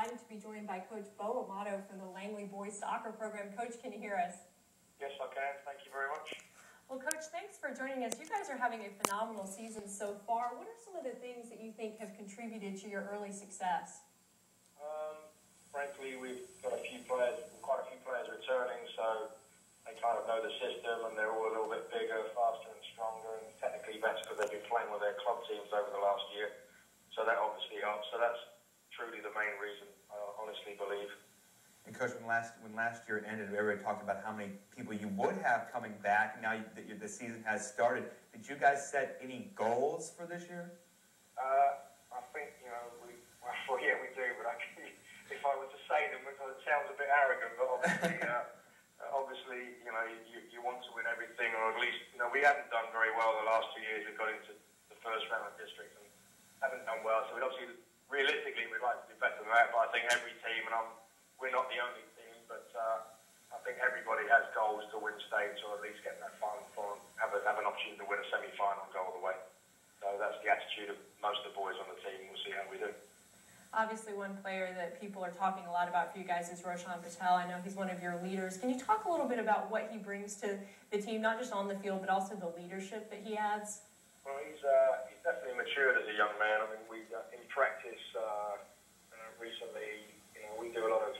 delighted to be joined by Coach Bo Amato from the Langley boys soccer program. Coach, can you hear us? Yes, I can. Thank you very much. Well, Coach, thanks for joining us. You guys are having a phenomenal season so far. What are some of the things that you think have contributed to your early success? Frankly, we've got quite a few players returning, so they kind of know the system, and they're all a little bit bigger, faster and stronger, and technically better because they've been playing with their club teams over the last year. So that obviously helps. So that's truly the main reason, I honestly believe. And Coach, when last year ended, everybody talked about how many people you would have coming back. Now that the season has started, did you guys set any goals for this year? I think, we do, but if I were to say them, it sounds a bit arrogant, but obviously, you want to win everything, or at least, we haven't done very well the last 2 years. We got into the first round of district and haven't done well, so realistically, we'd like to do better than that, but I think every team, and we're not the only team, but I think everybody has goals to win states, or at least get in that final four and have an opportunity to win a semi-final and go all the way. So that's the attitude of most of the boys on the team. We'll see how we do. Obviously, one player that people are talking a lot about for you guys is Roshan Patel. I know he's one of your leaders. Can you talk a little bit about what he brings to the team, not just on the field, but also the leadership that he adds? Well, he's definitely matured as a young man. I mean, in practice recently, we do a lot of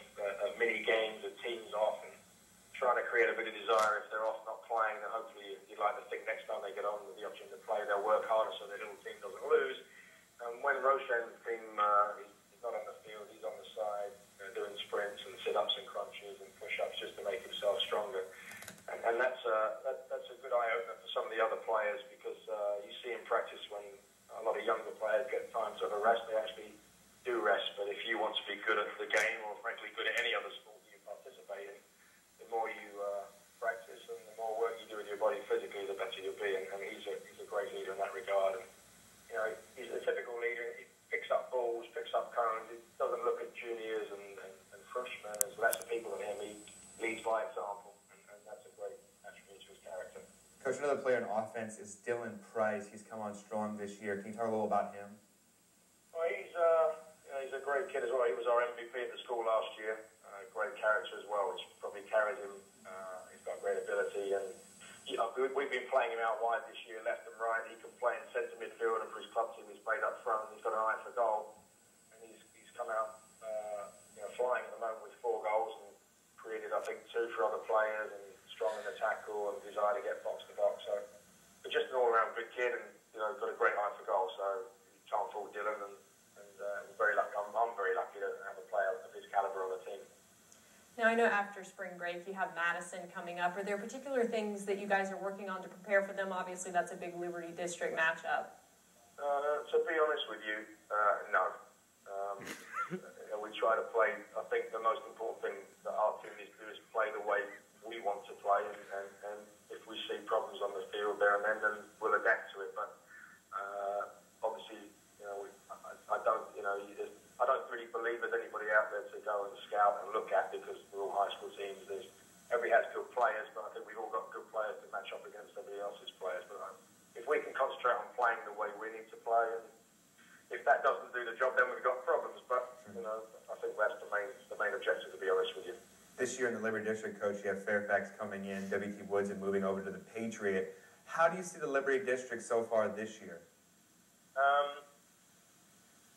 mini games with teams off and trying to create a bit of desire if they're off not playing. And hopefully, you'd like to think next time they get on with the option to play, they'll work harder so their little team doesn't lose. And when Roshan's team he's not on the field, he's on the side doing sprints and sit-ups and crunches and push-ups just to make himself stronger. And that's a good eye-opener for some of the other players, because you see in practice when a lot of younger players get time to have a rest, they actually do rest. But if you want to be good at the game, or frankly good at any other sport that you participate in, the more you practice and the more work you do with your body physically, the better you'll be. And he's a great leader in that regard. And, he's a typical leader. He picks up balls, picks up cones. He doesn't look at juniors and freshmen as lesser people than him. He leads by example, and that's a great attribute to his character. Coach, another player on offense is Dylan Price. He's come on strong this year. Can you talk a little about him? Well, he's a great kid as well. He was our MVP at the school last year. Great character as well, which probably carries him. He's got great ability, and we've been playing him out wide this year, left and right. He can play in centre midfield, and for his club team, he's played up front. He's got an eye for goal, and he's come out flying at the moment with 4 goals and created, I think, 2 for other players, and strong in the tackle and desire to get box to box. So, but just an all-round good kid, and got a great eye for goal. So you can't fault Dylan, and very lucky. I'm very lucky to have a player of his calibre on the team. Now, I know after spring break you have Madison coming up. Are there particular things that you guys are working on to prepare for them? Obviously, that's a big Liberty District matchup. To be honest with you, no. We try to play. I think the most important thing that our team needs to do is play the way we want to play, and if we see problems on the field there and then we'll adapt to it. But obviously, I don't really believe there's anybody out there to go and scout and look at, because we're all high school teams. Everybody has good players, but I think we've all got good players to match up against everybody else's players. But if we can concentrate on playing the way we need to play, and if that doesn't do the job, then we've got problems. But I think that's the main objective, to be honest with you. This year in the Liberty District, Coach, you have Fairfax coming in, W.T. Woods, and moving over to the Patriot. How do you see the Liberty District so far this year?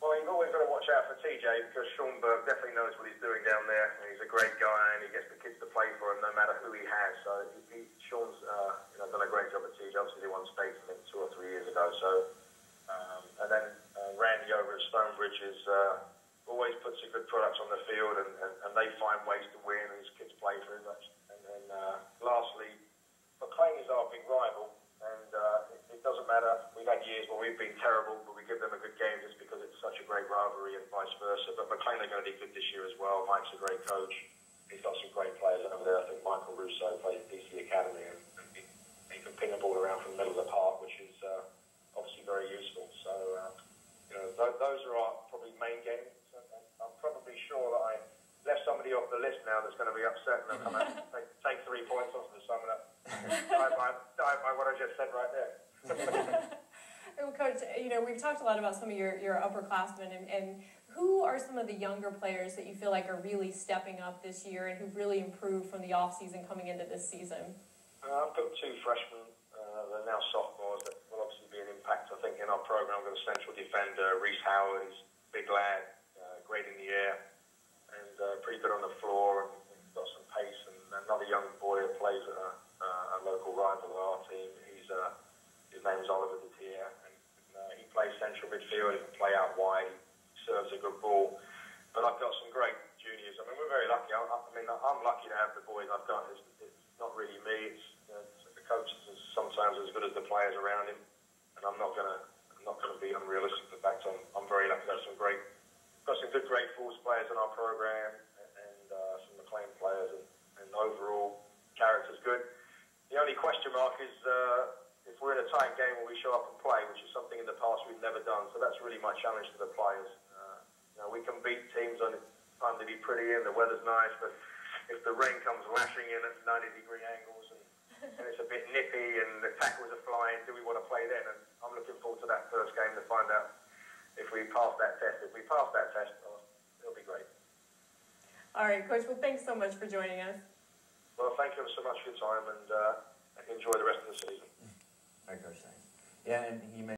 Well, you've always got to watch out for TJ, because Sean Burke definitely knows what he's doing down there. And he's a great guy, and he gets the kids to play for him no matter who he has. So Sean's done a great job at TJ. Obviously, they won states, I think, 2 or 3 years ago. So, and then Randy over at Stonebridge always puts a good product on the field, and they find ways to win, and his kids play for him. And then lastly, McLean is our big rival. And it doesn't matter. We've had years where we've been terrible, but we give them a good game just because it's such a great rivalry, and vice versa. But McLean are going to be good this year as well. Mike's a great coach. He's got some great players over there. I think Michael Russo plays at DC Academy, and he can ping a ball around from the middle of the park, which is obviously very useful. So, those are our probably main games. I'm probably sure that I left somebody off the list now that's going to be upset, and they'll come out and take 3 points off the sum up. By what I just said right there. Well, Coach, we've talked a lot about some of your upperclassmen, and who are some of the younger players that you feel like are really stepping up this year and who really improved from the off-season coming into this season? I've got two freshmen. They're now sophomores. That will obviously be an impact, I think, in our program. I've got a central defender, Reese Howard. He's a big lad, great in the air, and pretty good on the floor, and got some pace. And another young boy who plays at a local rival of our team. His name's Oliver Detier, and he plays central midfield. He can play out wide. He serves a good ball. But I've got some great juniors. I mean, we're very lucky. I'm lucky to have the boys I've got. It's not really me. It's the coach is sometimes as good as the players around him, and I'm not gonna be unrealistic. In fact, I'm very lucky to have got some good great force players in our program, and some McLean players, and overall character's good. The only question mark is if we're in a tight game where we show up and play, which is something in the past we've never done. So that's really my challenge to the players. We can beat teams on time to be pretty and the weather's nice, but if the rain comes lashing in at 90-degree angles and it's a bit nippy and the tackles are flying, do we want to play then? And I'm looking forward to that first game to find out if we pass that test. If we pass that test, it'll be great. All right, Coach. Well, thanks so much for joining us. Well, thank you so much for your time, and enjoy the rest of the season. All right, Coach. Thanks. Yeah, and he mentioned